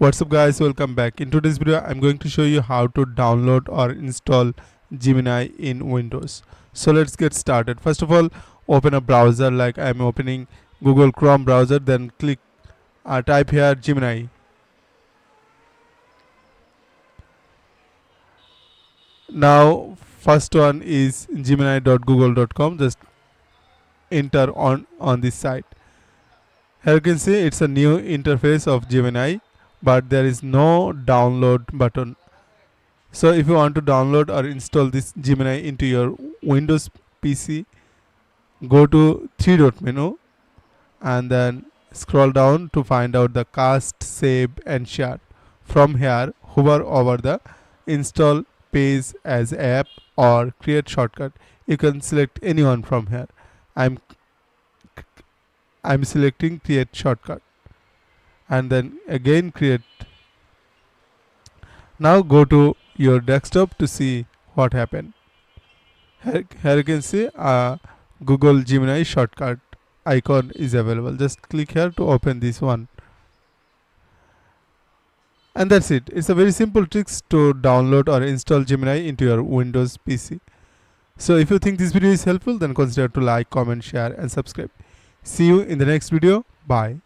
What's up guys, welcome back. In today's video I'm going to show you how to download or install Gemini in Windows. So let's get started. First of all, open a browser like I'm opening Google Chrome browser, then type here Gemini. Now first one is gemini.google.com. Just enter on this site. Here you can see it's a new interface of Gemini, but there is no download button. So if you want to download or install this Gemini into your Windows PC, go to three dot menu and then scroll down to find out the cast, save and share. From here, hover over the install page as app or create shortcut. You can select anyone from here. I'm selecting create shortcut and then again create. Now go to your desktop to see what happened. Here you can see Google Gemini shortcut icon is available. Just click here to open this one. And that's it. It's a very simple tricks to download or install Gemini into your Windows PC. So if you think this video is helpful, then consider to like, comment, share and subscribe. See you in the next video. Bye.